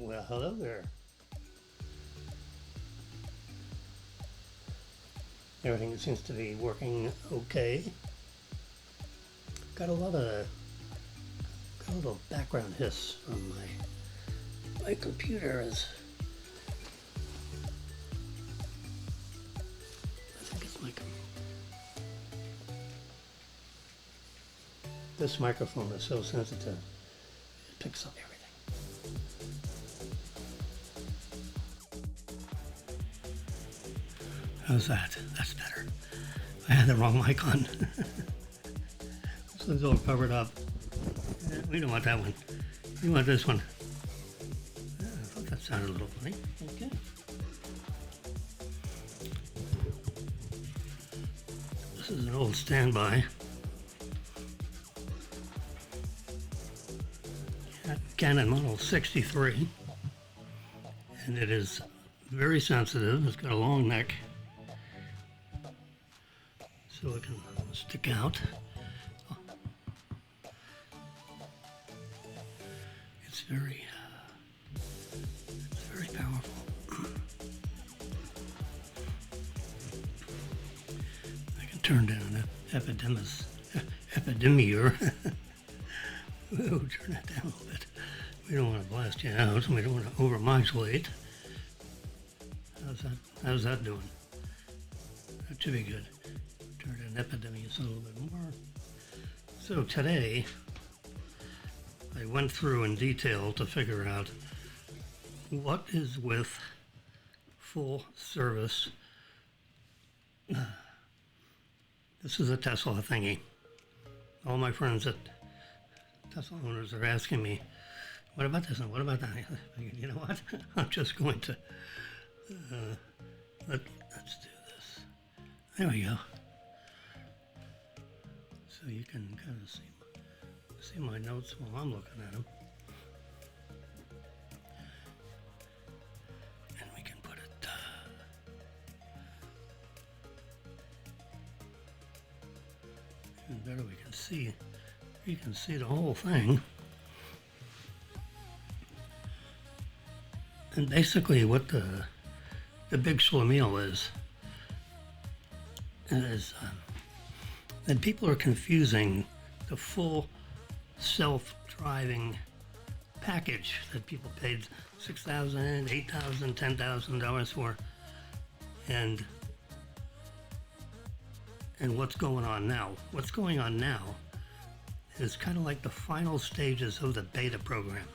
Well, hello there. Everything seems to be working okay. Got a little background hiss from my computer as I think it's this microphone is so sensitive. It picks up everything. How's that? That's better. I had the wrong mic on. This one's all covered up. We don't want that one. We want this one. I thought that sounded a little funny. Okay. This is an old standby. Canon model 63. And it is very sensitive. It's got a long neck, so it can stick out. It's very powerful. I can turn down that epidemier. Oh, turn that down a little bit. We don't want to blast you out, and we don't want to overmodulate. How's that doing? That should be good. Turn an epidemic a little bit more. So today, I went through in detail to figure out what is with full service. This is a Tesla thingy. All my friends at Tesla owners are asking me, what about this and what about that? You know what? I'm just going to let's do this. There we go. So you can kind of see my notes while I'm looking at them. And we can put it even better. You can see the whole thing. And basically what the big schlemiel is that people are confusing the full self-driving package that people paid $6,000, $8,000, $10,000 for, and what's going on now. What's going on now is kind of like the final stages of the beta program.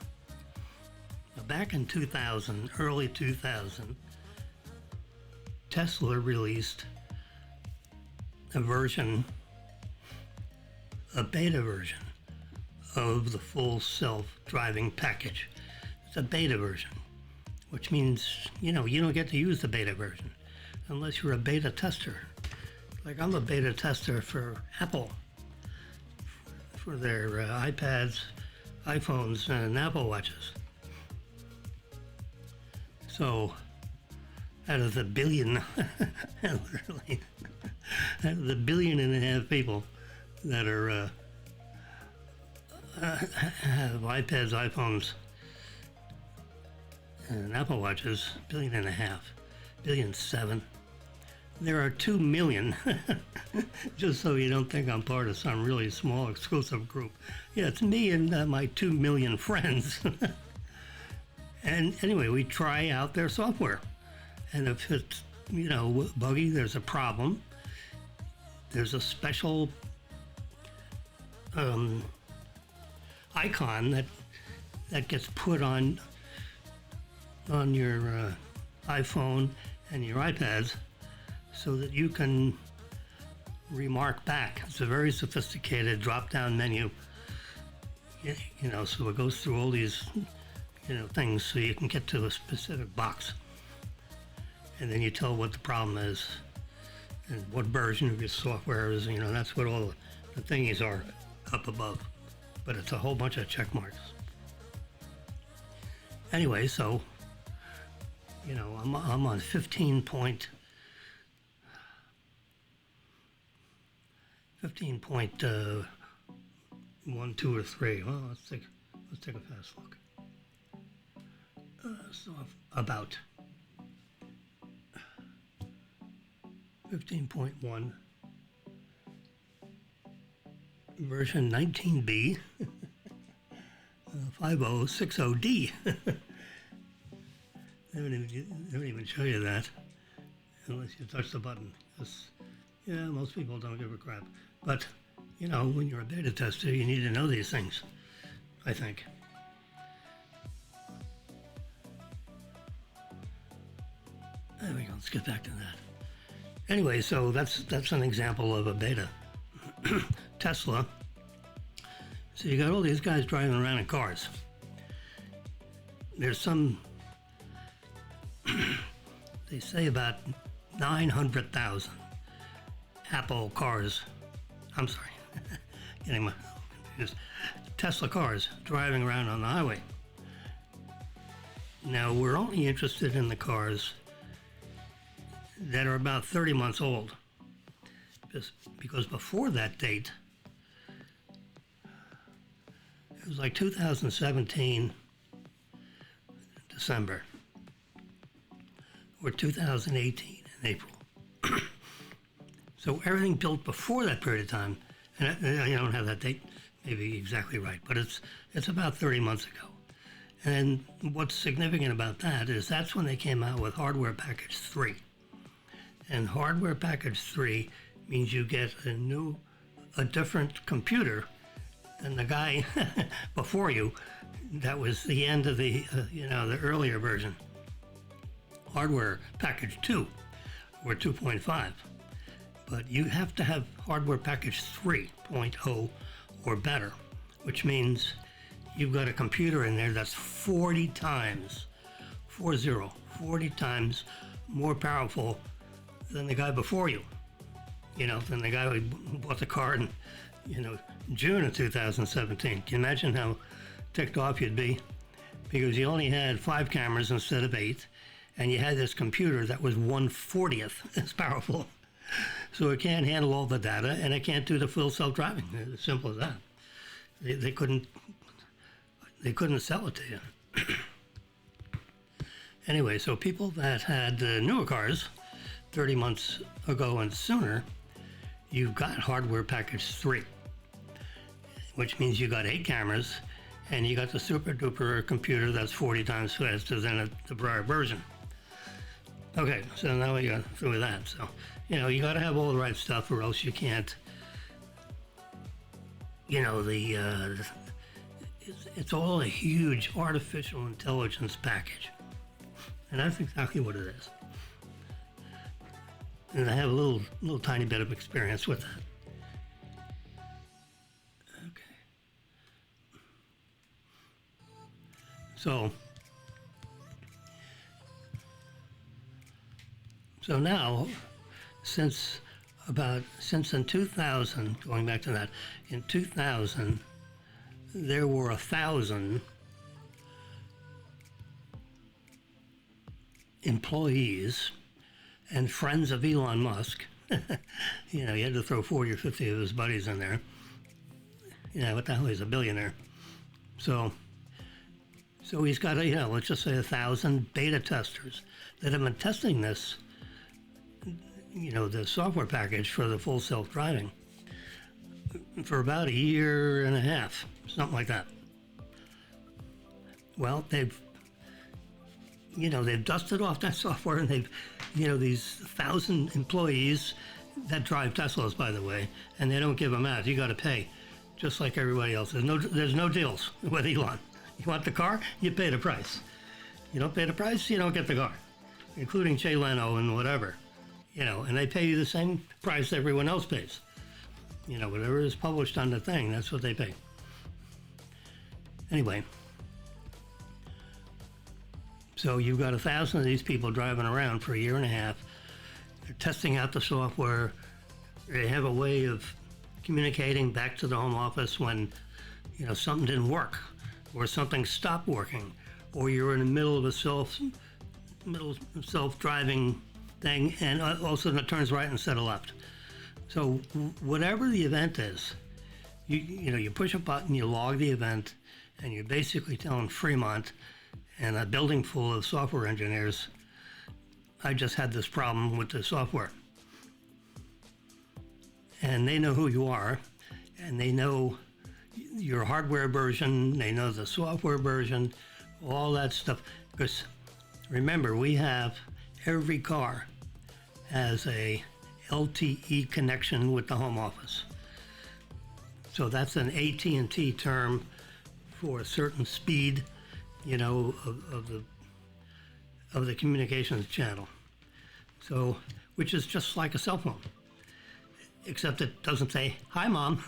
Now, back in 2000, early 2000, Tesla released a beta version of the full self-driving package. It's a beta version, which means, you don't get to use the beta version unless you're a beta tester. Like I'm a beta tester for Apple, for their iPads, iPhones, and Apple Watches. So, out of the billion, literally, out of the 1.5 billion people that are have iPads, iPhones, and Apple Watches, 1.5 billion, 1.7 billion. There are 2 million, just so you don't think I'm part of some really small exclusive group. Yeah, it's me and my 2 million friends. And anyway, we try out their software. And if it's, buggy, there's a problem. There's a special icon that gets put on your iPhone and your iPads so that you can remark back. It's a very sophisticated drop-down menu. So it goes through all these things so you can get to a specific box. And then you tell what the problem is and what version of your software is. That's what all the thingies are up above. But it's a whole bunch of check marks. Anyway, so, I'm on 15.1, 2, or 3. Well, let's take a fast look. So about 15.1 version 19B 5060D. They don't even show you that unless you touch the button. Yeah, most people don't give a crap. But, you know, when you're a beta tester, you need to know these things, I think. There we go, let's get back to that. Anyway, so that's an example of a beta. Tesla. So you got all these guys driving around in cars. There's some, they say about 900,000 Apple cars, I'm sorry, getting my confused, Tesla cars driving around on the highway. Now, we're only interested in the cars that are about 30 months old, because before that date, it was like 2017 December or 2018 in April. So everything built before that period of time, and I don't have that date maybe exactly right, but it's about 30 months ago. And what's significant about that is that's when they came out with Hardware Package 3. And Hardware Package 3 means you get a different computer than the guy before you. That was the end of the, the earlier version. Hardware Package 2 or 2.5. But you have to have Hardware Package 3.0 or better, which means you've got a computer in there that's 40 times more powerful than the guy before you, than the guy who bought the car in, June of 2017. Can you imagine how ticked off you'd be? Because you only had 5 cameras instead of 8, and you had this computer that was 1/40th as powerful. So it can't handle all the data, and it can't do the full self-driving. As simple as that. They couldn't sell it to you. Anyway, so people that had newer cars 30 months ago and sooner, you've got Hardware Package 3, which means you got 8 cameras, and you got the super duper computer that's 40 times faster than the prior version. Okay, so now we got through with that. So, you got to have all the right stuff, or else you can't. It's all a huge artificial intelligence package, and that's exactly what it is. And I have a little tiny bit of experience with that. Okay. So now, since in 2000, going back to that, in 2000, there were 1,000 employees and friends of Elon Musk. You had to throw 40 or 50 of his buddies in there. What the hell, he's a billionaire. So he's got, let's just say 1,000 beta testers that have been testing this, the software package for the full self-driving for about a year and a half, something like that. Well, they've dusted off that software, and they've, these 1,000 employees that drive Teslas, by the way, and they don't give them out. You got to pay, just like everybody else. There's no deals with Elon. You want the car, you pay the price. You don't pay the price, you don't get the car, including Jay Leno and whatever. And they pay you the same price everyone else pays. Whatever is published on the thing, that's what they pay. Anyway, so you've got 1,000 of these people driving around for a year and a half. They're testing out the software. They have a way of communicating back to the home office when, something didn't work, or something stopped working, or you're in the middle of a self-driving thing, and all of a sudden it turns right instead of left. So whatever the event is, you push a button, you log the event, and you're basically telling Fremont and a building full of software engineers, I just had this problem with the software. And they know who you are, and they know your hardware version, they know the software version, all that stuff. Because remember, every car has a LTE connection with the home office. So that's an AT&T term for a certain speed, of the communications channel. So, which is just like a cell phone, except it doesn't say, "Hi, Mom."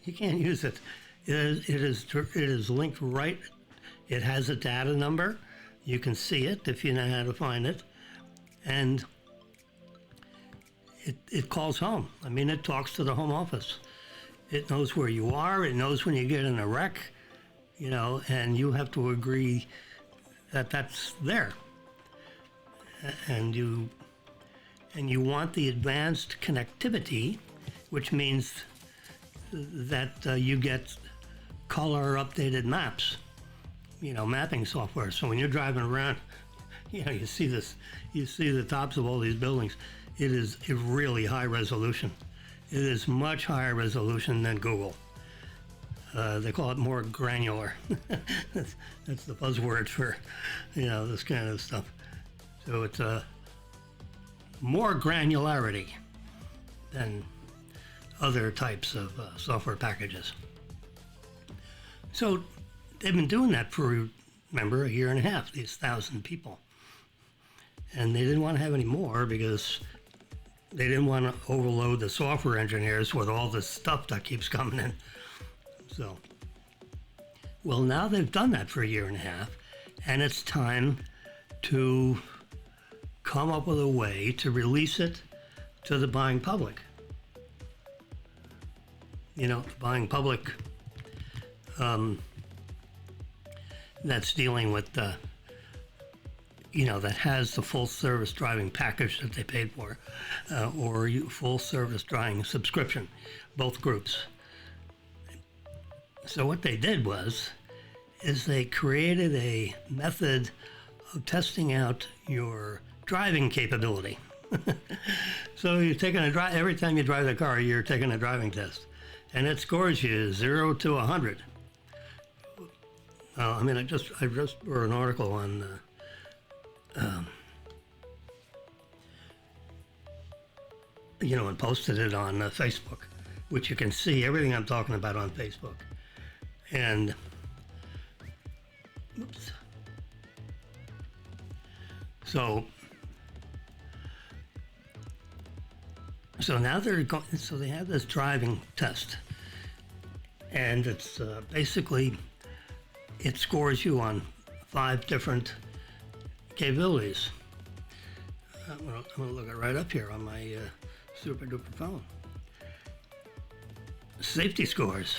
You can't use it. It is linked right. It has a data number. You can see it if you know how to find it, and it calls home. I mean, it talks to the home office. It knows where you are. It knows when you get in a wreck, and you have to agree that that's there. And you want the advanced connectivity, which means that you get color updated maps, mapping software. So when you're driving around, you see the tops of all these buildings. It is really high resolution. It is much higher resolution than Google. They call it more granular. That's the buzzword for, this kind of stuff. So it's more granularity than other types of software packages. So they've been doing that for, remember, a year and a half, these 1,000 people. And they didn't want to have any more because they didn't want to overload the software engineers with all this stuff that keeps coming in. So, well, now they've done that for a year and a half, and it's time to come up with a way to release it to the buying public. The buying public that's dealing with that has the full service driving package that they paid for, or full service driving subscription, both groups. So what they did is they created a method of testing out your driving capability. So you're taking every time you drive the car, you're taking a driving test, and it scores you 0 to 100. I just wrote an article on and posted it on Facebook, which you can see everything I'm talking about on Facebook. And oops. So now they're going. So they have this driving test, and it's basically it scores you on 5 different capabilities. I'm gonna look it right up here on my super duper phone. Safety scores.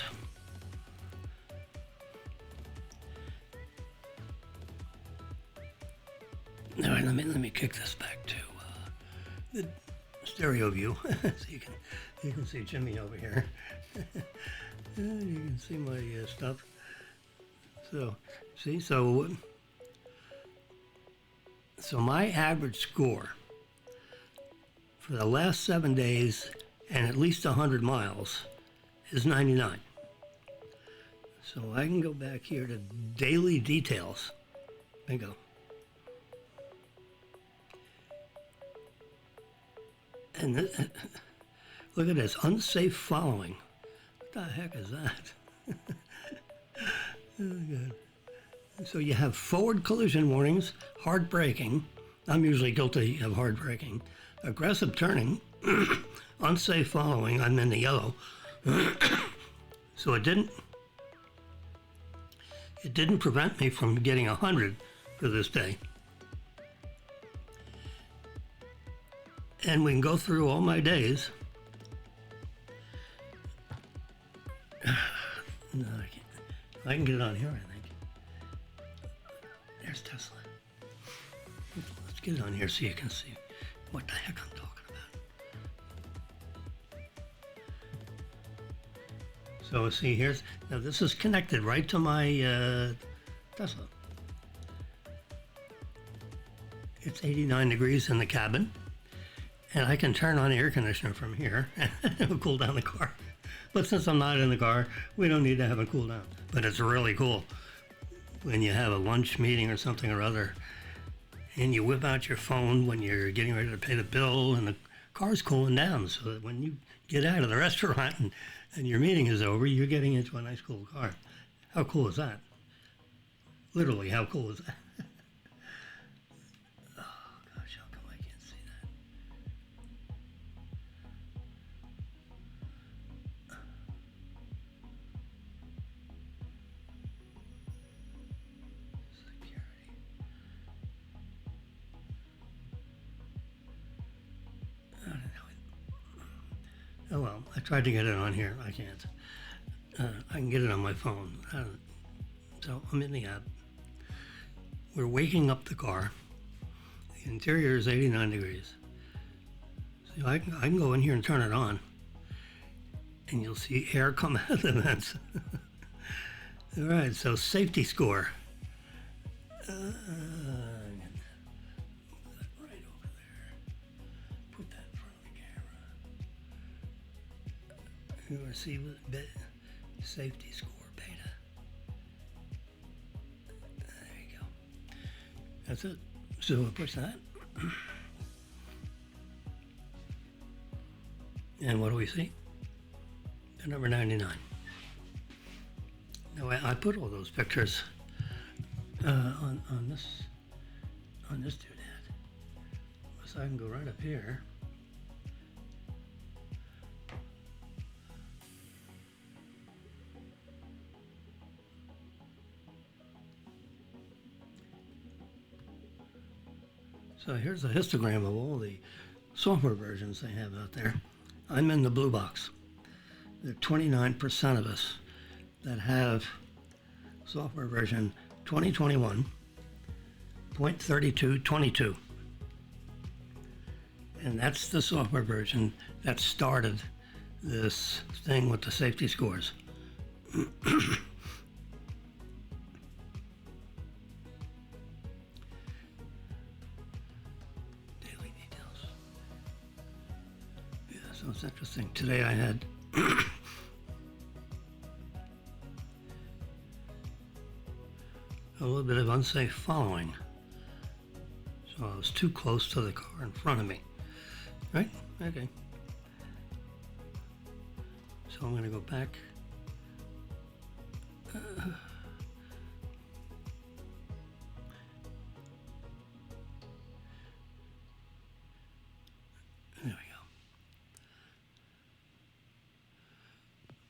All right, let me kick this back to the stereo view, so you can see Jimmy over here. You can see my stuff. So see, so my average score for the last 7 days and at least 100 miles is 99. So I can go back here to daily details. Bingo. And look at this, unsafe following. What the heck is that? Oh, God. So you have forward collision warnings, hard braking. I'm usually guilty of hard braking. Aggressive turning, unsafe following. I'm in the yellow. So it didn't prevent me from getting 100 for this day. And we can go through all my days. No, I can't. I can get it on here, I think. There's Tesla. Let's get it on here so you can see what the heck I'm talking about. So see, now this is connected right to my Tesla. It's 89 degrees in the cabin, and I can turn on the air conditioner from here and it'll cool down the car. But since I'm not in the car, we don't need to have it cool down. But it's really cool when you have a lunch meeting or something or other, and you whip out your phone when you're getting ready to pay the bill, and the car's cooling down, so that when you get out of the restaurant and your meeting is over, you're getting into a nice cool car. How cool is that? Literally, how cool is that? Oh gosh, how come I can't see that? Security. I don't know. Oh well, I tried to get it on here. I can't. I can get it on my phone. So I'm in the app. We're waking up the car. The interior is 89 degrees. So I can go in here and turn it on, and you'll see air come out of the vents. All right, so safety score. Right over there. Put that in front of the camera. You see safety score beta. There you go. That's it. So we'll push that. And what do we see? The number 99. Now I put all those pictures on this doodad. So I can go right up here. So here's a histogram of all the software versions they have out there. I'm in the blue box. There are 29% of us that have software version 2021.3222. And that's the software version that started this thing with the safety scores. So it's interesting. Today I had a little bit of unsafe following. So I was too close to the car in front of me. Right? Okay. So I'm going to go back. There we go.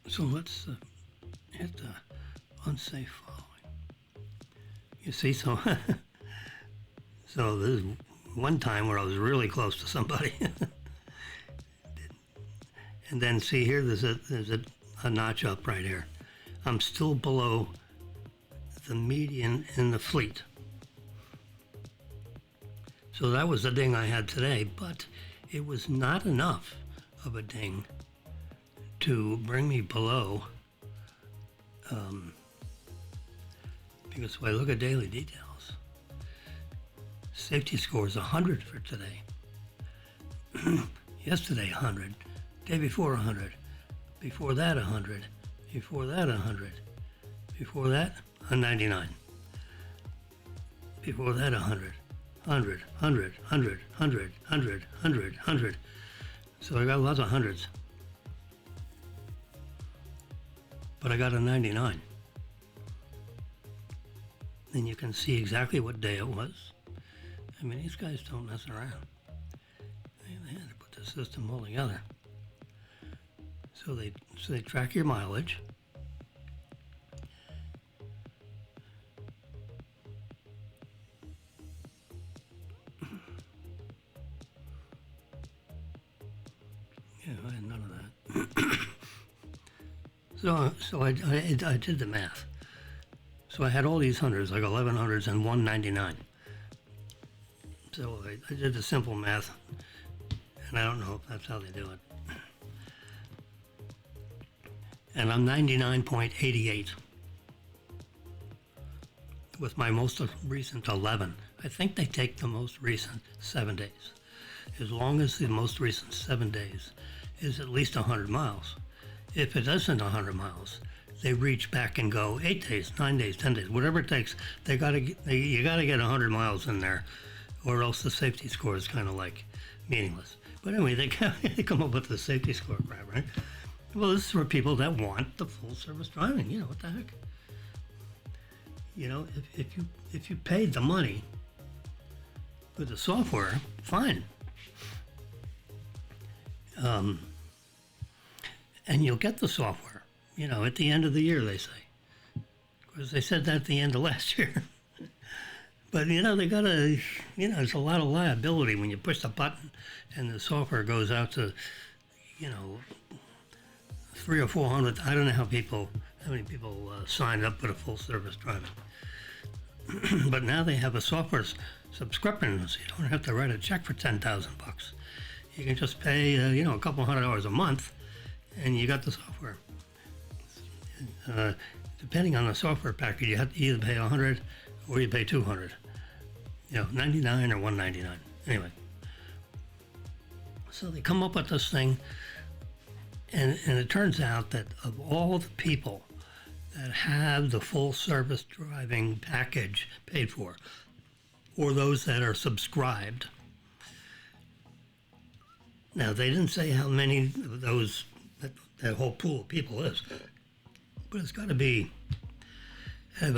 So let's hit the unsafe following. You see, so there's one time where I was really close to somebody. And then see here, there's a notch up right here. I'm still below the median in the fleet. So that was the ding I had today, but it was not enough of a ding to bring me below, because if I look at daily details, safety score is 100 for today. Yesterday 100, day before 100, before that 100, before that 100, before that a 99, before that 100, 100, 100, 100, 100, 100, 100, 100. So I got lots of hundreds. But I got a 99. And you can see exactly what day it was. I mean, these guys don't mess around. They had to put the system all together. So they track your mileage. Yeah, I had none of that. So I did the math. So I had all these hundreds, like 1100s and 199. So I did the simple math, and I don't know if that's how they do it. And I'm 99.88 with my most recent 11. I I think they take the most recent 7 days. As long as the most recent 7 days is at least 100 miles. If it isn't 100 miles, they reach back and go 8 days, 9 days, 10 days, whatever it takes. You got to get 100 miles in there, or else the safety score is kind of like meaningless. But anyway, they come up with the safety score crap, right? Well, this is for people that want the full service driving. You know, what the heck? You know, if you paid the money for the software, fine. And you'll get the software, you know, at the end of the year, they say. Because they said that at the end of last year. But, you know, they gotta, you know, there's a lot of liability when you push the button and the software goes out to, you know, 300 or 400. I don't know how many people signed up for the full service driving. But now they have a software subscription, so you don't have to write a check for $10,000. You can just pay, you know, a couple $100 a month, and you got the software. Depending on the software package, you have to either pay $100 or you pay $200. You know, $99 or $199. Anyway, so they come up with this thing, and it turns out that of all the people that have the full service driving package paid for, or those that are subscribed. Now, they didn't say how many of those, that whole pool of people is, but it's got to be, out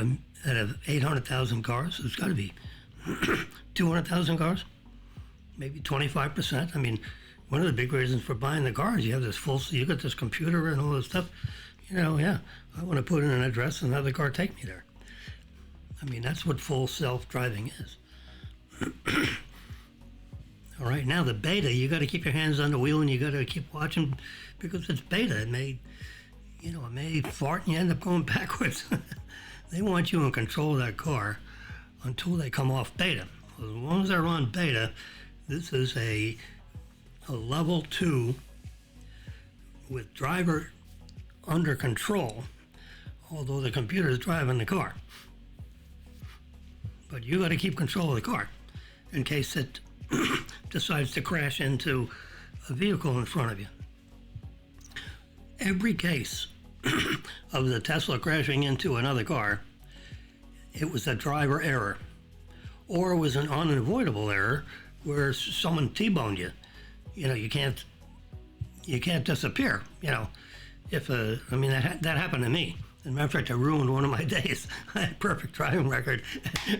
of 800,000 cars, it's got to be 200,000 cars, maybe 25%. I mean, one of the big reasons for buying the cars, you have this you got this computer and all this stuff. You know, yeah, I want to put in an address and have the car take me there. I mean, that's what full self-driving is. All right, now the beta, you got to keep your hands on the wheel and you got to keep watching because it's beta. It may fart and you end up going backwards. They want you in control of that car until they come off beta. As long as they're on beta, this is a level 2 with driver under control, although the computer is driving the car. But you got to keep control of the car in case it decides to crash into a vehicle in front of you. Every case of the Tesla crashing into another car, it was a driver error, or it was an unavoidable error where someone T-boned you. You know, you can't disappear. You know, I mean that happened to me. As a matter of fact, I ruined one of my days. I had a perfect driving record.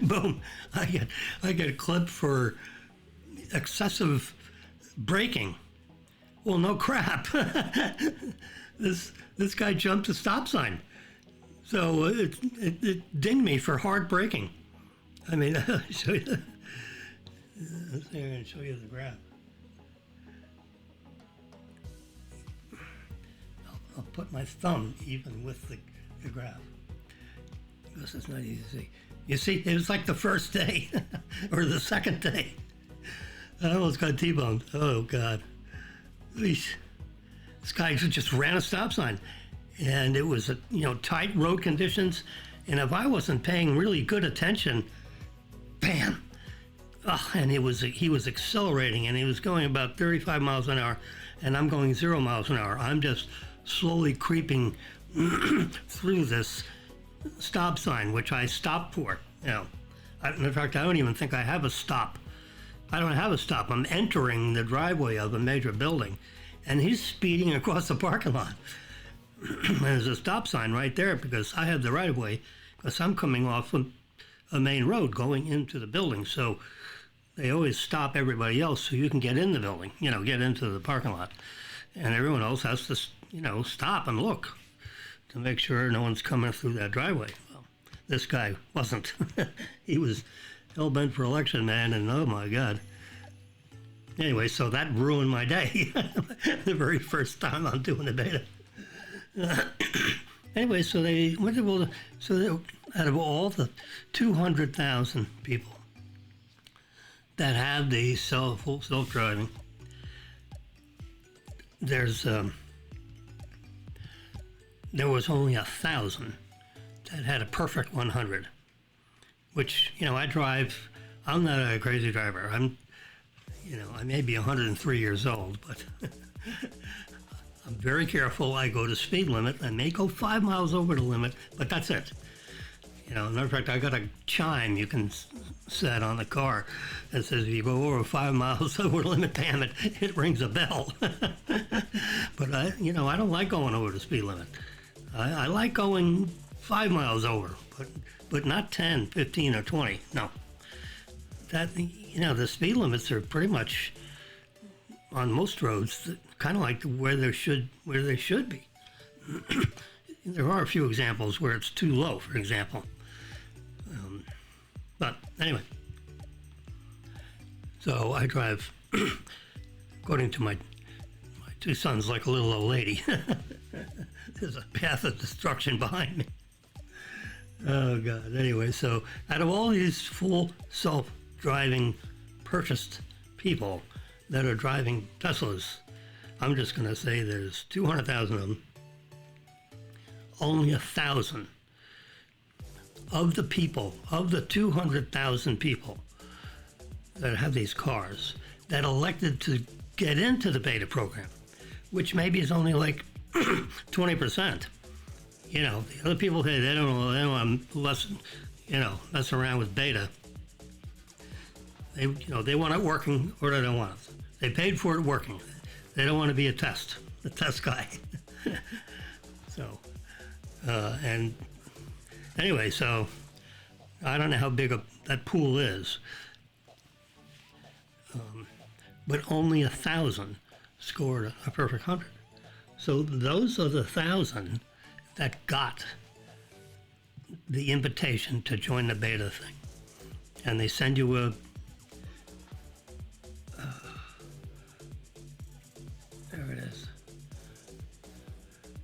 Boom, I get clipped for excessive braking. Well, no crap. This guy jumped a stop sign, so it dinged me for hard braking. I mean, I'll show you. Let's see, I'm going to show you the graph. I'll put my thumb even with the graph because it's not easy to see. You see, it was like the first day or the second day. I almost got T-boned. Oh, God. Eesh. This guy just ran a stop sign, and it was, tight road conditions, and if I wasn't paying really good attention, bam! And he was accelerating, and he was going about 35 miles an hour, and I'm going 0 miles an hour. I'm just slowly creeping through this stop sign, which I stopped for. In fact, I don't even think I have a stop. I don't have a stop. I'm entering the driveway of a major building, and he's speeding across the parking lot. There's a stop sign right there because I have the right of way because I'm coming off a main road going into the building. So they always stop everybody else so you can get in the building, get into the parking lot. And everyone else has to, stop and look to make sure no one's coming through that driveway. Well, this guy wasn't. He was hell-bent for election, man, and oh my God. Anyway, so that ruined my day. The very first time I'm doing the beta. Anyway, so they went to, out of all the 200,000 people that have the full self-driving, there was only 1,000 that had a perfect 100, which, I I'm not a crazy driver. I may be 103 years old, but I'm very careful. I go to speed limit. I may go 5 miles over the limit, but that's it. Matter of fact, I got a chime you can set on the car that says if you go over 5 miles over the limit, damn it rings a bell. But I don't like going over the speed limit. I like going 5 miles over, but not 10, 15, or 20. No. The speed limits are pretty much on most roads kind of like where they should be. There are a few examples where it's too low, for example. But anyway, so I drive, according to my two sons, like a little old lady. There's a path of destruction behind me. Oh, God. Anyway, so out of all these full self-driving purchased people that are driving Teslas, I'm just going to say there's 200,000 of them. Only 1,000 of the 200,000 people that have these cars that elected to get into the beta program, which maybe is only like 20%. The other people, hey, they don't want to mess around with beta. They want it working or they don't want it. They paid for it working. They don't want to be the test guy. So, and anyway, so I don't know how big that pool is, but only 1,000 scored a perfect 100. So those are the 1,000 that got the invitation to join the beta thing, and they send you there it is.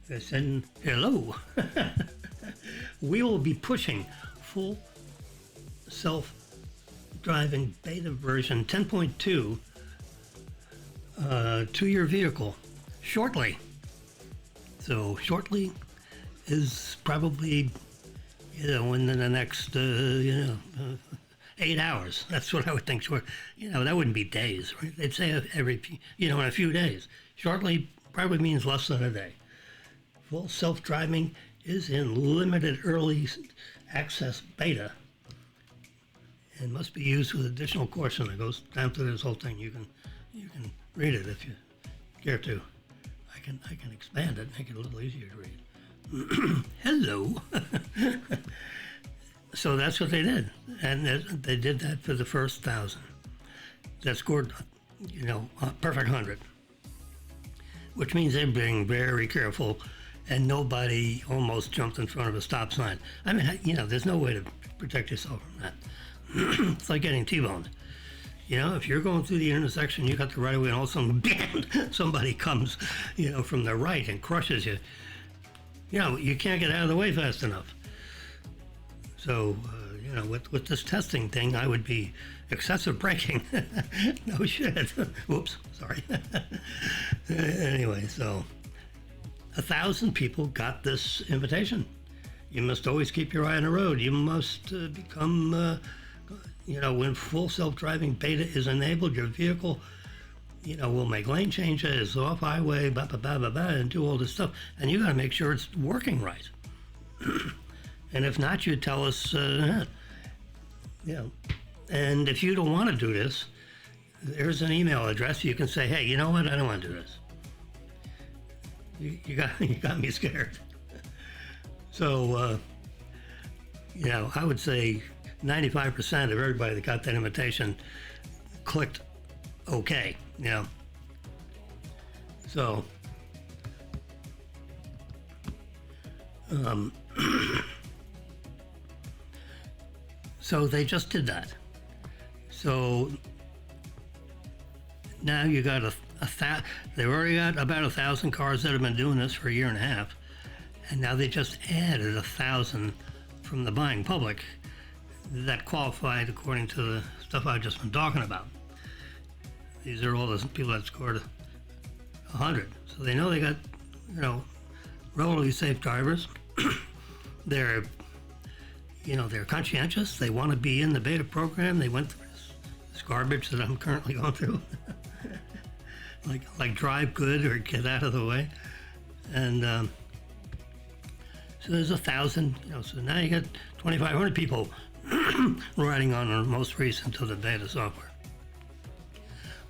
They send hello. We will be pushing full self-driving beta version 10.2 to your vehicle shortly. So shortly is probably, within the next, 8 hours. That's what I would think. Short, that wouldn't be days, right? They'd say in a few days. Shortly probably means less than a day. Full self-driving is in limited early access beta and must be used with additional caution. It goes down through this whole thing. You can read it if you care to. I can expand it, make it a little easier to read. Hello. So that's what they did, and they did that for the first 1,000 that scored, a perfect 100, which means they're being very careful, and nobody almost jumped in front of a stop sign. I mean, there's no way to protect yourself from that. It's like getting T-boned. If you're going through the intersection, you got the right of way, and all of a sudden, bam, somebody comes, from the right and crushes you. You can't get out of the way fast enough. So, with this testing thing, I would be excessive braking. No shit. Whoops, sorry. Anyway, so 1,000 people got this invitation. You must always keep your eye on the road. You must become, when full self-driving beta is enabled, your vehicle, will make lane changes, off highway, blah, blah, blah, blah, blah, and do all this stuff. And you got to make sure it's working right. And if not, you tell us, And if you don't want to do this, there's an email address. You can say, hey, you know what? I don't want to do this. You got me scared. So, I would say 95% of everybody that got that invitation clicked OK. So, so they just did that. So now you got they've already got about 1,000 cars that have been doing this for a year and a half, and now they just added 1,000 from the buying public that qualified according to the stuff I've just been talking about. These are all the people that scored 100. So they know they got, relatively safe drivers. They're conscientious. They want to be in the beta program. They went through this this garbage that I'm currently going through. like drive good or get out of the way. And so there's 1,000, so now you got 2,500 people riding on the most recent of the beta software.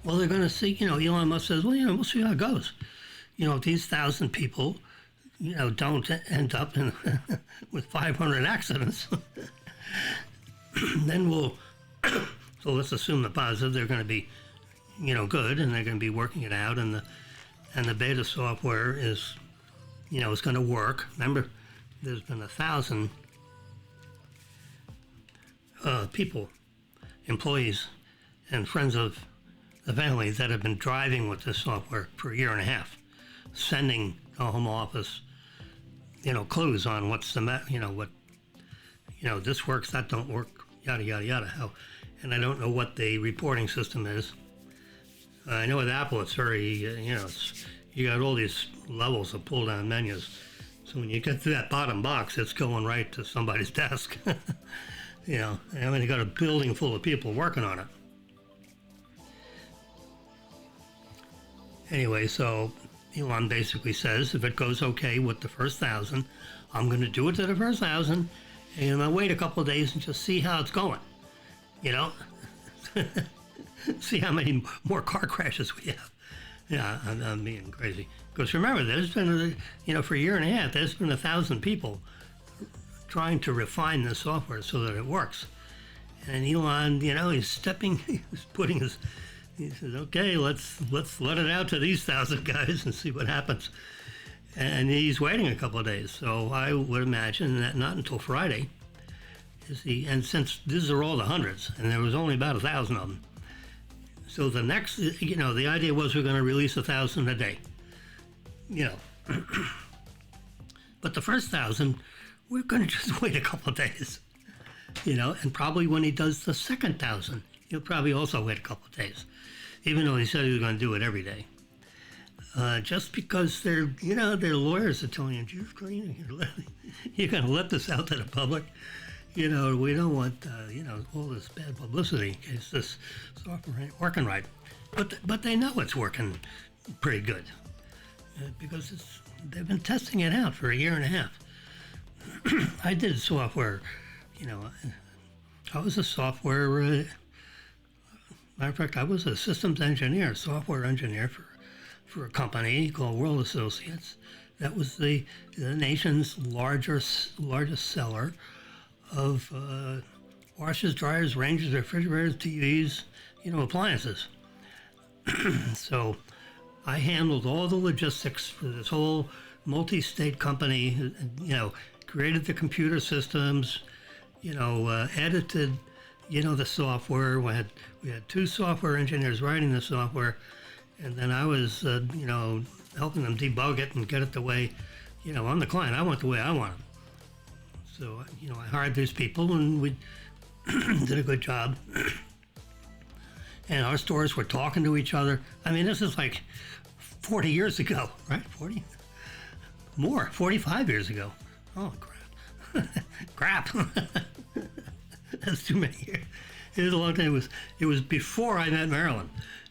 Well, they're going to see, Elon Musk says, well, we'll see how it goes. If these 1,000 people, don't end up with 500 accidents, then so let's assume the positive, they're going to be, good, and they're going to be working it out, and the beta software is, is going to work. Remember, there's been 1,000 people, employees, and friends of the family that have been driving with this software for a year and a half, sending the home office, clues on what's the what, this works, that don't work, yada yada yada. How, and I don't know what the reporting system is. I know with Apple, it's very, you got all these levels of pull-down menus. So when you get to that bottom box, it's going right to somebody's desk. You got a building full of people working on it. Anyway, so Elon basically says, if it goes okay with the first 1,000, I'm going to do it to the first 1,000, and I'll wait a couple of days and just see how it's going. See how many more car crashes we have. Yeah, I'm being crazy. Because remember, there's been, for a year and a half, there's been 1,000 people trying to refine the software so that it works. And Elon, he's putting his, he says, okay, let's let it out to these 1,000 guys and see what happens. And he's waiting a couple of days. So I would imagine that not until Friday and since these are all the hundreds, and there was only about 1,000 of them. So the next, the idea was we're going to release 1,000 a day, But the first 1,000, we're going to just wait a couple of days, and probably when he does the second 1,000, he'll probably also wait a couple of days, even though he said he was going to do it every day. Just because their lawyers are telling him, you're going to let this out to the public. We don't want, all this bad publicity in case this software ain't working right. But they know it's working pretty good because they've been testing it out for a year and a half. I did software, I was a software, matter of fact, I was a systems engineer, software engineer for a company called World Associates. That was the nation's largest seller of washers, dryers, ranges, refrigerators, TVs, appliances. So I handled all the logistics for this whole multi-state company, created the computer systems, edited, the software. We had 2 software engineers writing the software, and then I was, helping them debug it and get it the way, I'm the client. I want the way I want it. So, I hired these people and we did a good job. And our stores were talking to each other. I mean, this is like 40 years ago, right? 40? More, 45 years ago. Oh, crap. Crap. That's too many years. It was a long time. It was before I met Marilyn.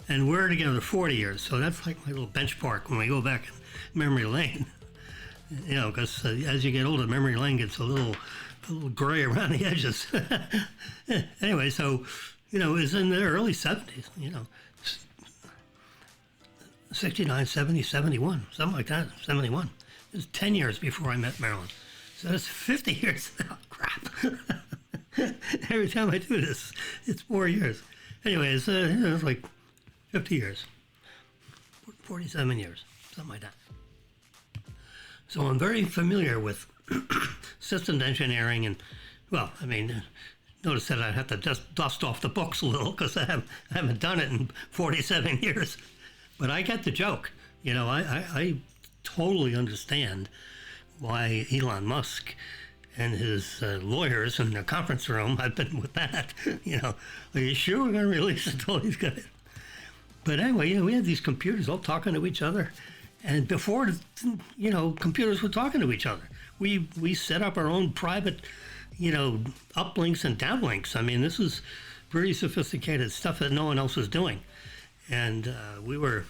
And we're together 40 years. So that's like my little benchmark when we go back in memory lane. Because as you get older, memory lane gets a little gray around the edges. Anyway, so, it was in the early 70s, 69, 70, 71, something like that, 71. It was 10 years before I met Marilyn. So that's 50 years now. Crap. Every time I do this, it's 4 years. Anyways, it was like 50 years, 47 years, something like that. So I'm very familiar with systems engineering and, notice that I have to just dust off the books a little because I haven't done it in 47 years. But I get the joke. I totally understand why Elon Musk and his lawyers in the conference room, I've been with that, are you sure we're going to release it to all these guys? But anyway, we had these computers all talking to each other. And before, computers were talking to each other. We set up our own private, uplinks and downlinks. I mean, this is pretty sophisticated stuff that no one else was doing. And we were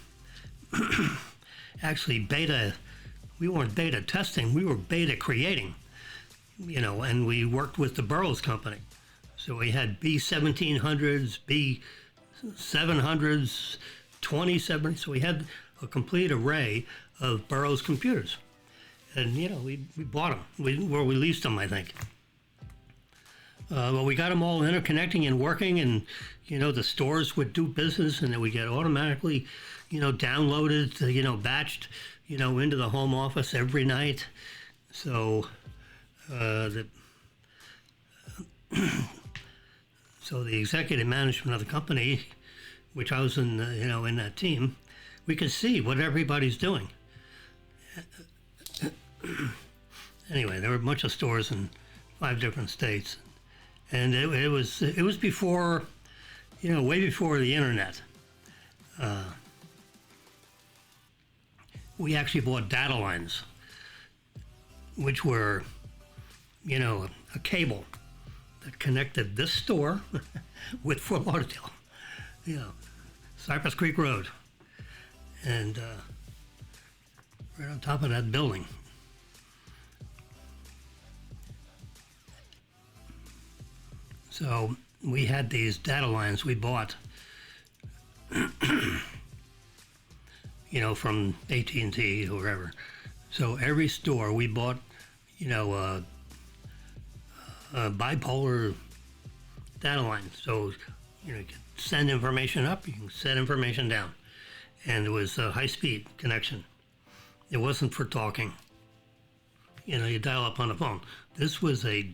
actually we weren't beta testing, we were beta creating, and we worked with the Burroughs Company. So we had B1700s, B700s, 27, so we had a complete array of Burroughs computers. And, we bought them, we leased them, I think. Well, we got them all interconnecting and working, and, the stores would do business, and then we get automatically, downloaded, batched, into the home office every night. So, so the executive management of the company, which I was in, in that team, we could see what everybody's doing. Anyway, there were a bunch of stores in 5 different states, and it was before, way before the internet. We actually bought data lines, which were, a cable that connected this store with Fort Lauderdale, Cypress Creek Road, and right on top of that building. So we had these data lines we bought, from AT&T or wherever. So every store we bought, a bipolar data line. So, you can send information up, you can send information down. And it was a high-speed connection. It wasn't for talking. You dial up on the phone. This was a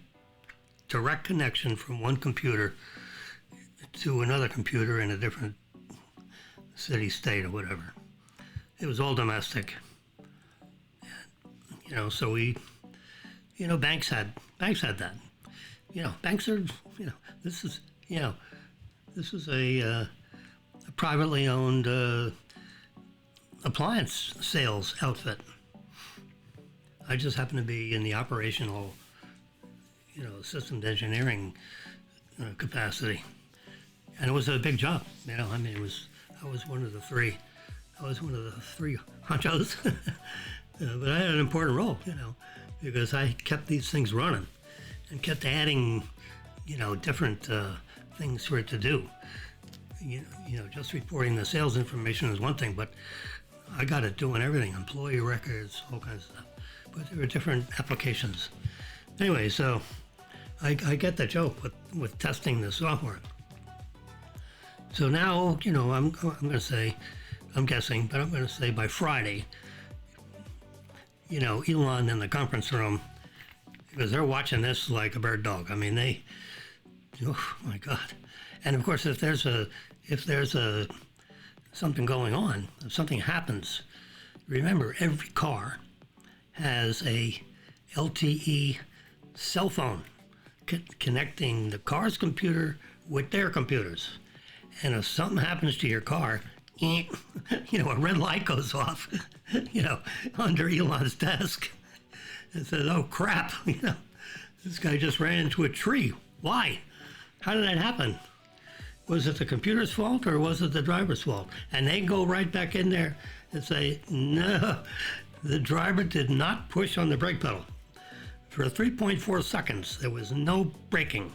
direct connection from one computer to another computer in a different city, state, or whatever. It was all domestic. So we, banks had that. Banks are, this is a privately owned appliance sales outfit. I just happen to be in the operational, systems engineering capacity, and it was a big job. I was one of the three honchos, but I had an important role, because I kept these things running and kept adding, different things for it to do. Just reporting the sales information is one thing, but I got it doing everything, employee records, all kinds of stuff. But there were different applications. Anyway, so I get the joke with testing the software. So now, I'm going to say, I'm guessing, but I'm going to say by Friday, Elon in the conference room, because they're watching this like a bird dog. I mean, oh my God. And of course, if there's something going on, if something happens, remember every car has a LTE cell phone connecting the car's computer with their computers. And if something happens to your car, a red light goes off, under Elon's desk. And says, oh crap, this guy just ran into a tree. Why? How did that happen? Was it the computer's fault or was it the driver's fault? And they go right back in there and say, no, the driver did not push on the brake pedal. For 3.4 seconds, there was no braking.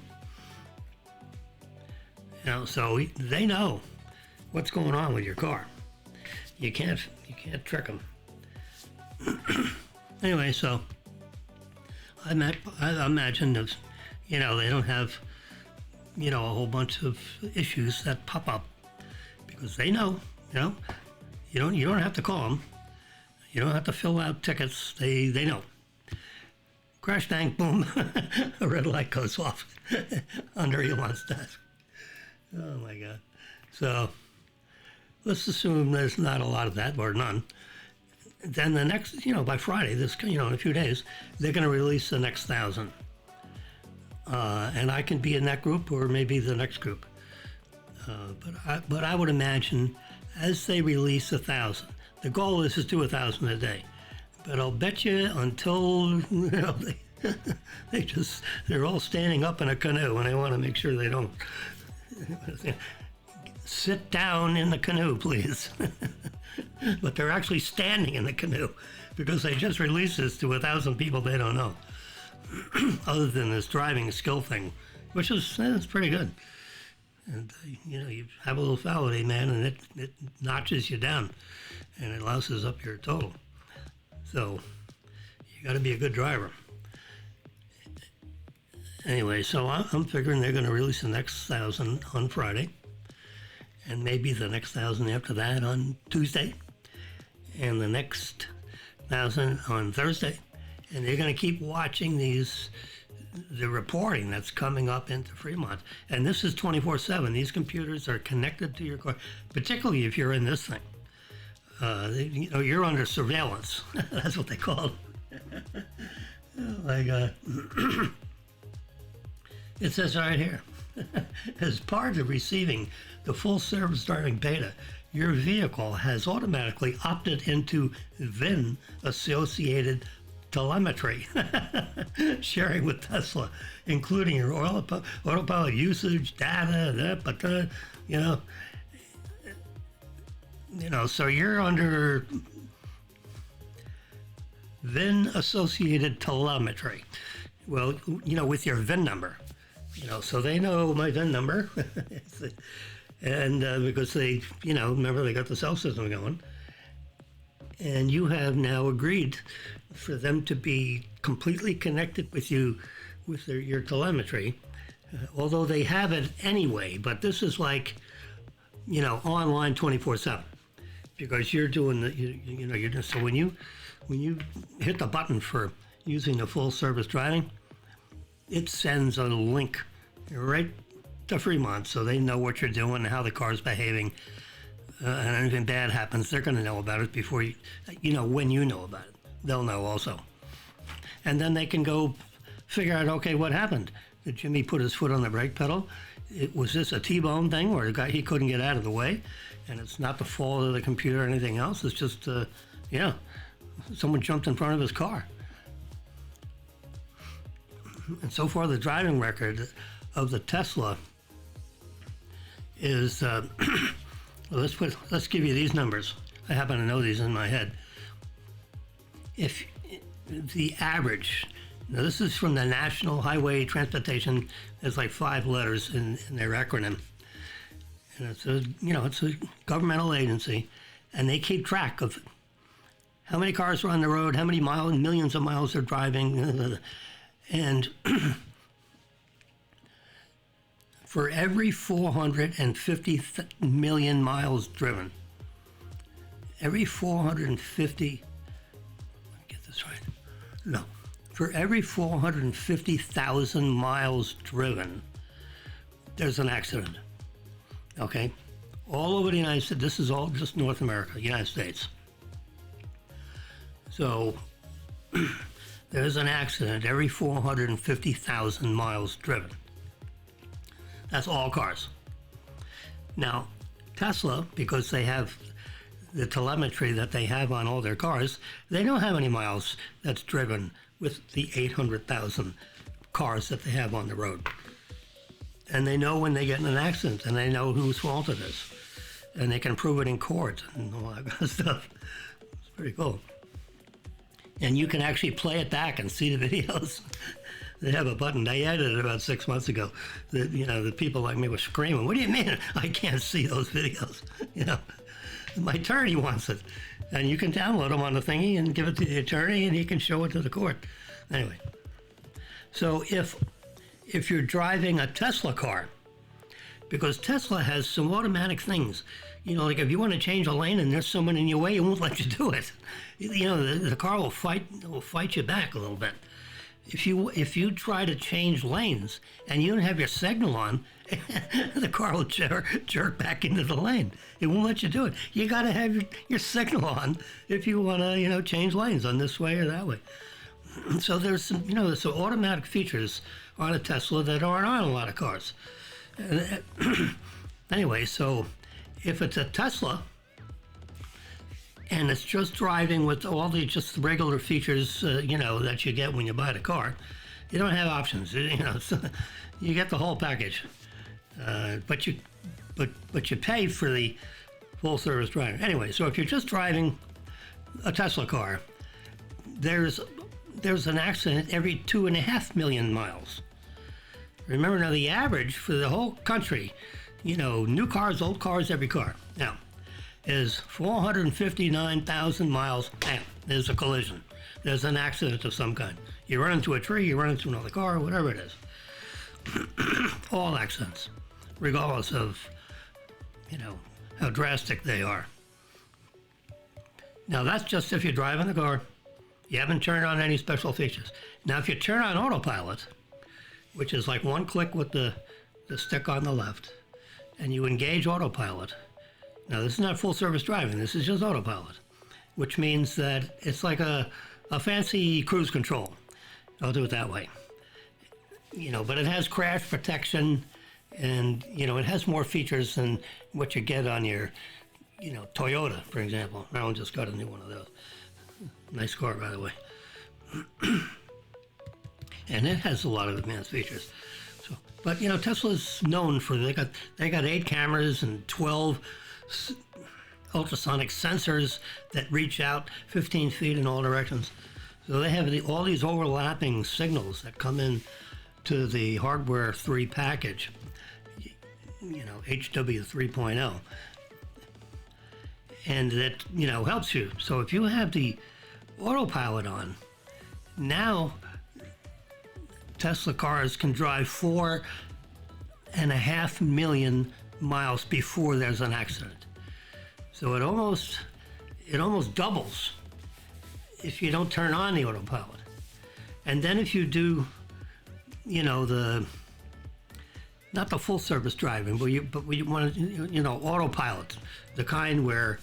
So they know what's going on with your car. You can't trick them. Anyway, so I imagine that, they don't have, a whole bunch of issues that pop up because they know, you don't have to call them. You don't have to fill out tickets. They know. Crash, bang, boom, a red light goes off under Elon's desk. Oh my God. So let's assume there's not a lot of that or none. Then the next, by Friday, in a few days, they're going to release the next 1,000. And I can be in that group or maybe the next group. But I would imagine as they release 1,000, the goal is to do 1,000 a day. But I'll bet you until, they're all standing up in a canoe and they want to make sure they don't, sit down in the canoe, please. But they're actually standing in the canoe because they just released this to 1,000 people they don't know. Other than this driving skill thing, which is pretty good. And, you have a little fality, man, and it notches you down and it louses up your total. So you got to be a good driver. Anyway, so I'm figuring they're going to release the next 1,000 on Friday, and maybe the next 1,000 after that on Tuesday, and the next 1,000 on Thursday. And they're going to keep watching the reporting that's coming up into Fremont. And this is 24/7. These computers are connected to your car, particularly if you're in this thing. You're under surveillance. That's what they call it. It says right here, as part of receiving the full service driving beta, your vehicle has automatically opted into VIN associated telemetry sharing with Tesla, including your autopilot usage, data, so you're under VIN associated telemetry. Well, with your VIN number. So they know my VIN number, and because they, remember they got the cell system going, and you have now agreed for them to be completely connected with you, with your telemetry, although they have it anyway. But this is like, online 24/7, because you're doing you're just, so when you hit the button for using the full service driving, it sends a link right to Fremont, so they know what you're doing and how the car's behaving. And anything bad happens, they're going to know about it before when you know about it. They'll know also. And then they can go figure out, okay, what happened? Did Jimmy put his foot on the brake pedal? Was this a T-bone thing where he couldn't get out of the way? And it's not the fault of the computer or anything else. It's just, someone jumped in front of his car. And so far, the driving record of the Tesla is, let's give you these numbers. I happen to know these in my head. If the average, now this is from the National Highway Transportation, there's like 5 letters in their acronym. And it's a governmental agency, and they keep track of how many cars are on the road, how many millions of miles they're driving. And for every 450 million miles driven, for every 450,000 miles driven, there's an accident. Okay? All over the United States. This is all just North America, United States. So there's an accident every 450,000 miles driven. That's all cars. Now, Tesla, because they have the telemetry that they have on all their cars, they know how many miles that's driven with the 800,000 cars that they have on the road. And they know when they get in an accident, and they know whose fault it is. And they can prove it in court and all that kind of stuff. It's pretty cool. And you can actually play it back and see the videos. They have a button. They added it about 6 months ago. The people like me were screaming, "What do you mean I can't see those videos?" My attorney wants it. And you can download them on the thingy and give it to the attorney, and he can show it to the court. Anyway, so if you're driving a Tesla car, because Tesla has some automatic things, like if you want to change a lane and there's someone in your way, it won't let you do it. The car will fight you back a little bit. If you try to change lanes and you don't have your signal on, the car will jerk back into the lane. It won't let you do it. You got to have your signal on if you want to, change lanes on this way or that way. So there's some automatic features on a Tesla that aren't on a lot of cars. Anyway, so if it's a Tesla and it's just driving with all the just regular features, that you get when you buy the car, you don't have options. You get the whole package. but you pay for the full service driving. Anyway, so if you're just driving a Tesla car, there's an accident every 2.5 million miles. Remember now, the average for the whole country, new cars, old cars, every car, now, is 459,000 miles. Bam, there's a collision. There's an accident of some kind. You run into a tree, you run into another car, whatever it is. All accidents, regardless of, how drastic they are. Now, that's just if you're driving the car. You haven't turned on any special features. Now, if you turn on autopilot, which is like one click with the stick on the left, and you engage autopilot. Now, this is not full service driving. This is just autopilot, which means that it's like a fancy cruise control. I'll do it that way. But it has crash protection, and, it has more features than what you get on your, Toyota, for example. Marilyn just got a new one of those. Nice car, by the way. And it has a lot of advanced features. So, but Tesla's known for they got 8 cameras and 12 ultrasonic sensors that reach out 15 feet in all directions. So they have all these overlapping signals that come in to the hardware 3 package. HW 3.0. And that, helps you. So if you have the autopilot on, now Tesla cars can drive 4.5 million miles before there's an accident. So it almost doubles if you don't turn on the autopilot. And then if you do, not the full service driving, but we want to, autopilot, the kind where,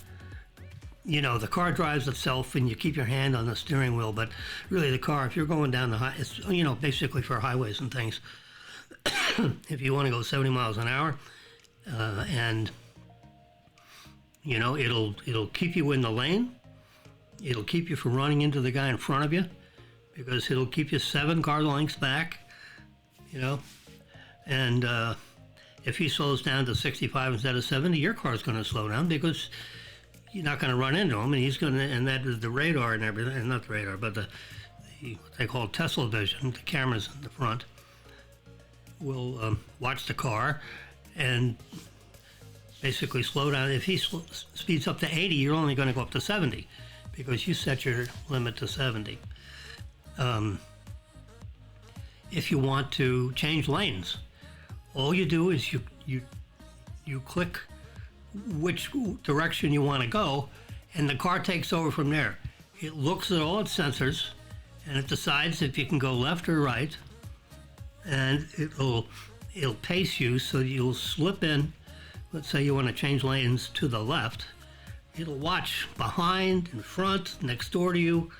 the car drives itself and you keep your hand on the steering wheel, but really the car, if you're going down the it's, basically for highways and things, if you want to go 70 miles an hour, and, it'll keep you in the lane, it'll keep you from running into the guy in front of you, because it'll keep you 7 car lengths back, and if he slows down to 65 instead of 70, your car's going to slow down because you're not going to run into him, and he's going to, and that is the radar and everything, and not the radar, but the what they call Tesla vision, the cameras in the front, will watch the car and basically slow down. If he speeds up to 80, you're only going to go up to 70 because you set your limit to 70. If you want to change lanes, all you do is you click which direction you want to go, and the car takes over from there. It looks at all its sensors, and it decides if you can go left or right, and it'll pace you so you'll slip in. Let's say you want to change lanes to the left. It'll watch behind, in front, next door to you,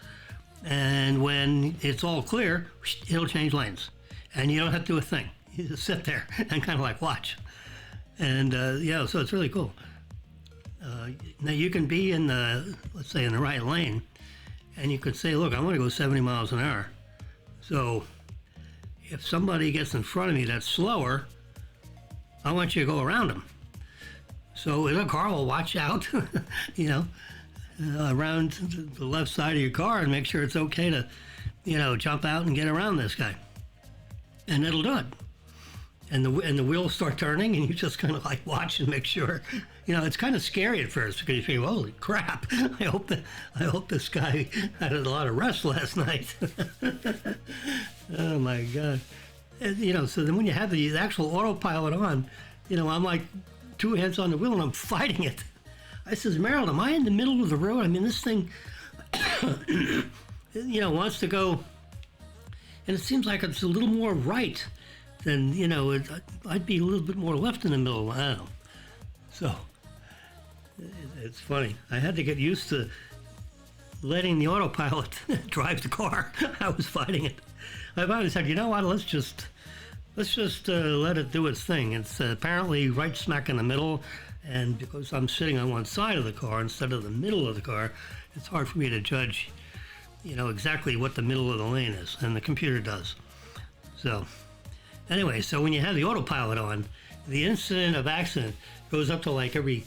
and when it's all clear, it'll change lanes. And you don't have to do a thing. You just sit there and kind of like watch. And so it's really cool. Now you can be in let's say in the right lane, and you could say, look, I want to go 70 miles an hour. So if somebody gets in front of me that's slower, I want you to go around them. So the car will watch out, around the left side of your car and make sure it's okay to, jump out and get around this guy. And it'll do it. And the wheels start turning, and you just kind of like watch and make sure. It's kind of scary at first because you think, holy crap, I hope this guy had a lot of rest last night. Oh my God. And, so then when you have the actual autopilot on, I'm like 2 hands on the wheel and I'm fighting it. I says, Marilyn, am I in the middle of the road? I mean, this thing, wants to go, and it seems like it's a little more right than, I'd be a little bit more left in the middle. I don't know. So, it's funny. I had to get used to letting the autopilot drive the car. I was fighting it. I finally said, you know what, let's just let it do its thing. It's apparently right smack in the middle, and because I'm sitting on one side of the car instead of the middle of the car, it's hard for me to judge, exactly what the middle of the lane is, and the computer does. So, anyway, so when you have the autopilot on, the incident of accident goes up to like every,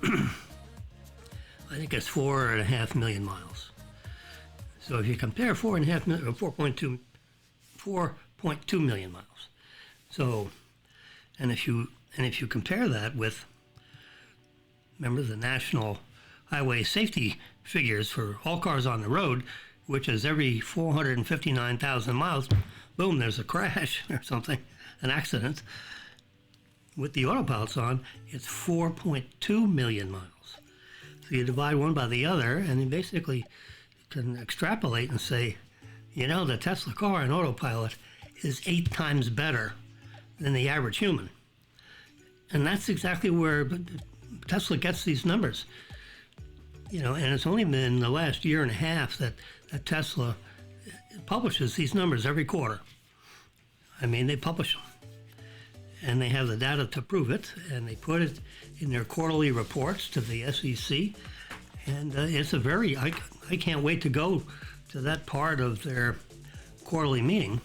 I think it's 4.5 million miles. So if you compare 4.5 million, or 4.2 million miles. So, and if you compare that with, remember the National Highway Safety figures for all cars on the road, which is every 459,000 miles, boom, there's a crash or something, an accident. With the autopilots on, it's 4.2 million miles. So you divide one by the other, and you basically can extrapolate and say, you know, the Tesla car in autopilot is 8 times better than the average human. And that's exactly where Tesla gets these numbers. You know, and it's only been the last year and a half that Tesla publishes these numbers every quarter. I mean, they publish them. And they have the data to prove it, and they put it in their quarterly reports to the SEC. And it's a very, I can't wait to go to that part of their quarterly meeting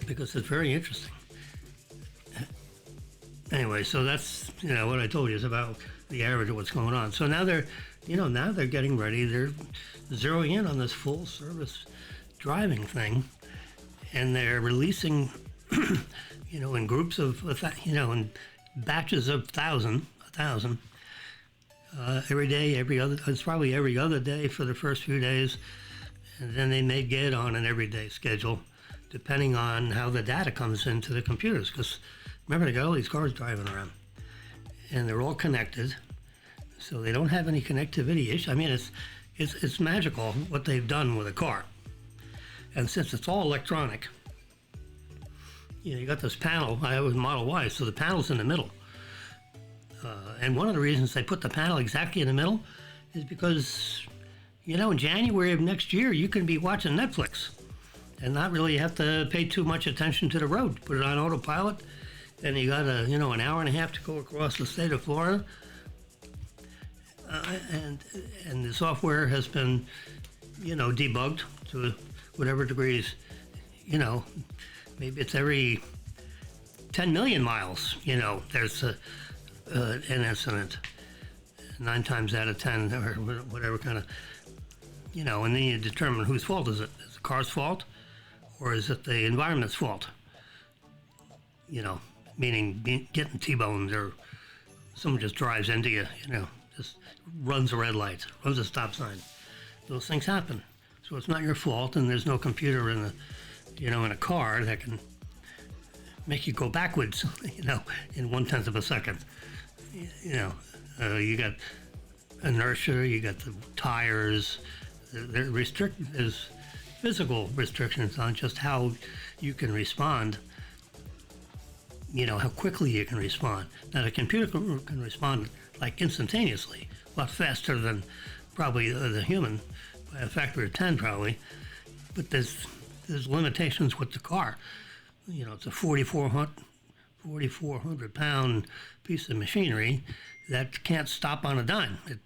because it's very interesting. Anyway, so that's, you know, what I told you is about the average of what's going on. So now they're getting ready. They're zeroing in on this full service driving thing, and they're releasing, you know, in groups of, you know, in batches of 1,000, every day, it's probably every other day for the first few days, and then they may get on an everyday schedule, depending on how the data comes into the computers. Because remember, they got all these cars driving around, and they're all connected, so they don't have any connectivity issue. I mean, it's magical what they've done with a car. And since it's all electronic, you know, you got this panel. I have a Model Y, so the panel's in the middle. And one of the reasons they put the panel exactly in the middle is because, you know, in January of next year, you can be watching Netflix and not really have to pay too much attention to the road. Put it on autopilot, and you got an hour and a half to go across the state of Florida. And the software has been, you know, debugged to whatever degrees, you know, maybe it's every 10 million miles, you know, there's an incident, 9 times out of 10, or whatever kind of, you know, and then you determine whose fault is it? Is it the car's fault, or is it the environment's fault? You know, meaning getting T-boned, or someone just drives into you, you know, just runs a red light, runs a stop sign. Those things happen. So it's not your fault, and there's no computer in a car that can make you go backwards, you know, in 1/10 of a second. You know, you got inertia, you got the tires. There's physical restrictions on just how you can respond. You know, how quickly you can respond. Now, the computer can respond like instantaneously, a lot faster than probably the human, by a factor of 10 probably, but there's limitations with the car. You know, it's a 4,400 pound piece of machinery that can't stop on a dime. It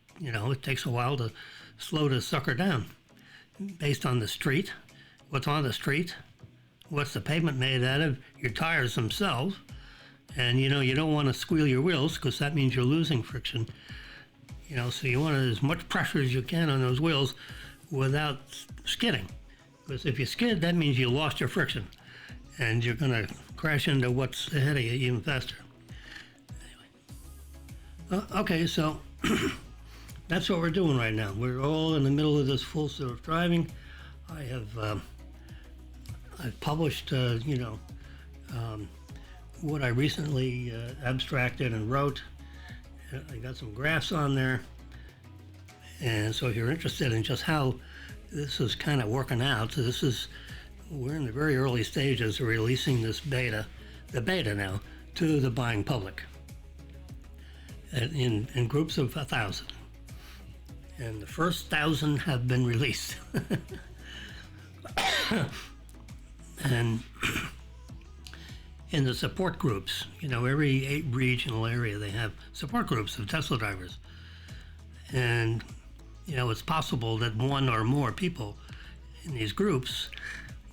takes a while to slow the sucker down based on the street, what's on the street, what's the pavement made out of, your tires themselves, and you know, you don't want to squeal your wheels because that means you're losing friction. You know, so you want as much pressure as you can on those wheels without skidding. Because if you skid, that means you lost your friction and you're going to crash into what's ahead of you even faster. Anyway. Okay, so that's what we're doing right now. We're all in the middle of this full self driving. I've published, what I recently abstracted and wrote. I got some graphs on there. And so if you're interested in just how this is kind of working out, we're in the very early stages of releasing the beta now, to the buying public in groups of 1,000. And the first 1,000 have been released. And in the support groups, you know, every regional area, they have support groups of Tesla drivers. And, you know, it's possible that one or more people in these groups,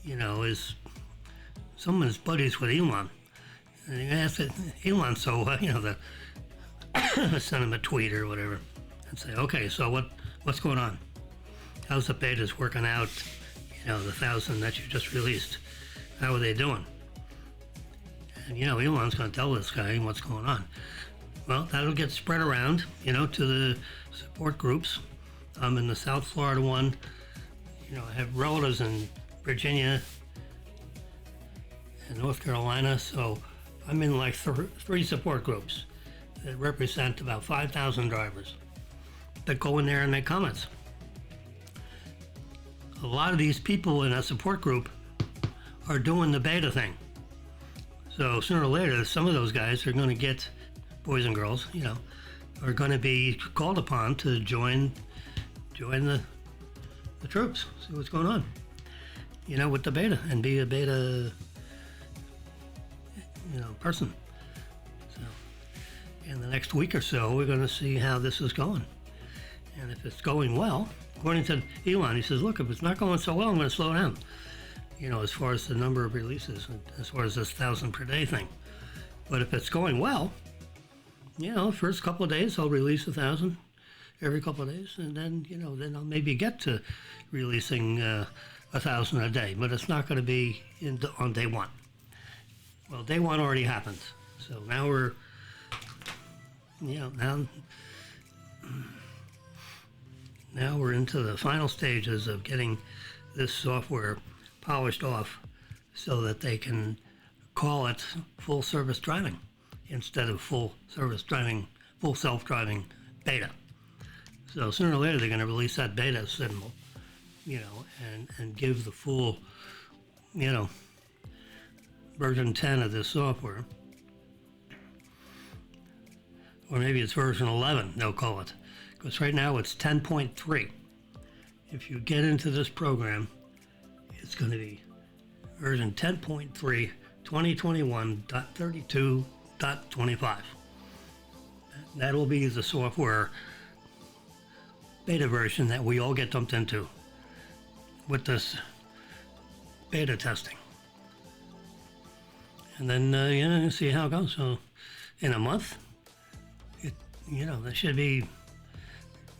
you know, is someone's buddies with Elon. And they asked Elon, so, send him a tweet or whatever and say, okay, so what's going on? How's the betas working out? The 1,000 that you just released. How are they doing? And, Elon's going to tell this guy what's going on. Well, that'll get spread around, to the support groups. I'm in the South Florida one. I have relatives in Virginia and North Carolina, so I'm in like three support groups that represent about 5,000 drivers that go in there and make comments. A lot of these people in a support group are doing the beta thing. So sooner or later, some of those guys are going to get, boys and girls, are going to be called upon to join the troops, see what's going on, with the beta, and be a beta, person. So in the next week or so, we're going to see how this is going. And if it's going well, according to Elon, he says, look, if it's not going so well, I'm going to slow down, as far as the number of releases, as far as this 1,000 per day thing. But if it's going well, first couple of days, I'll release 1,000 every couple of days, and then, then I'll maybe get to releasing 1,000 a day, but it's not going to be on day one. Well, day one already happened, so now we're, now we're into the final stages of getting this software polished off so that they can call it full service driving instead of full self-driving beta. So sooner or later they're going to release that beta symbol, and give the full, version 10 of this software. Or maybe it's version 11, they'll call it. Because right now it's 10.3. If you get into this program, it's going to be version 10.3, 2021.32.25. That will be the software beta version that we all get dumped into with this beta testing. And then, see how it goes. So in a month, they should be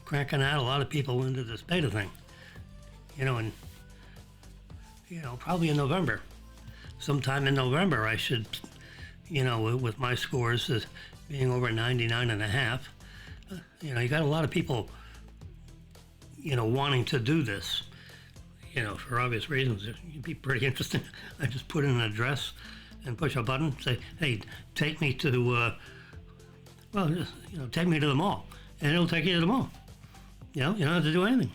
cranking out a lot of people into this beta thing. And, probably in November. Sometime in November, I should, with my scores as being over 99.5, you got a lot of people, wanting to do this, for obvious reasons. It'd be pretty interesting. I just put in an address and push a button, say, hey, take me to, take me to the mall. And it'll take you to the mall. You don't have to do anything.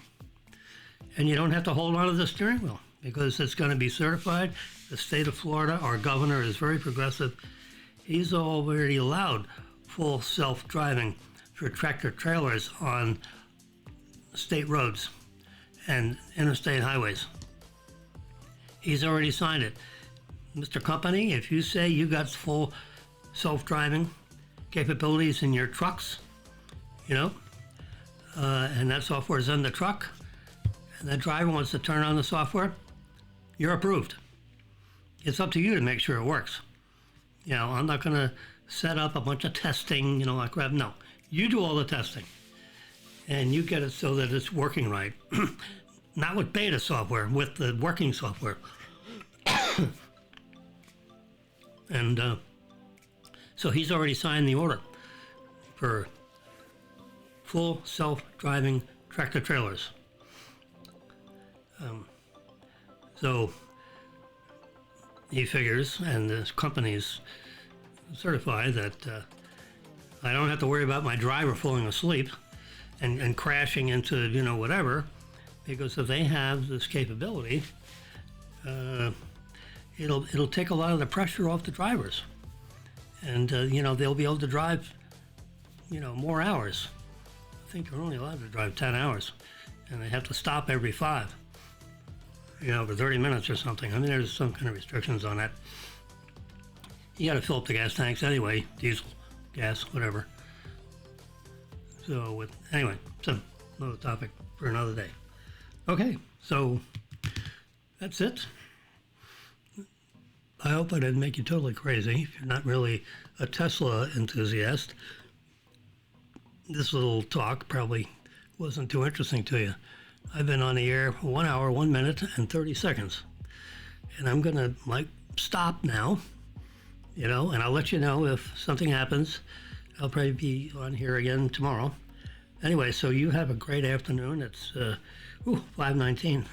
And you don't have to hold on to the steering wheel because it's going to be certified. The state of Florida, our governor is very progressive. He's already allowed full self-driving for tractor trailers on state roads and interstate highways. He's already signed it. Mr. Company, if you say you got full self-driving capabilities in your trucks, and that software is in the truck, and that driver wants to turn on the software, you're approved. It's up to you to make sure it works. I'm not going to set up a bunch of testing, like crap. No, you do all the testing, and you get it so that it's working right. Not with beta software, with the working software. And so he's already signed the order for full self-driving tractor trailers. So he figures, and the companies certify that I don't have to worry about my driver falling asleep and crashing into, whatever, because if they have this capability, it'll take a lot of the pressure off the drivers. And, they'll be able to drive, more hours. I think they're only allowed to drive 10 hours, and they have to stop every 5, for 30 minutes or something. I mean, there's some kind of restrictions on that. You got to fill up the gas tanks anyway, diesel, gas, whatever. So, anyway, another topic for another day. Okay, so that's it. I hope I didn't make you totally crazy. If you're not really a Tesla enthusiast, this little talk probably wasn't too interesting to you. I've been on the air 1 hour, 1 minute, and 30 seconds. And I'm going to, stop now, and I'll let you know if something happens. I'll probably be on here again tomorrow. Anyway, so you have a great afternoon. It's 5:19.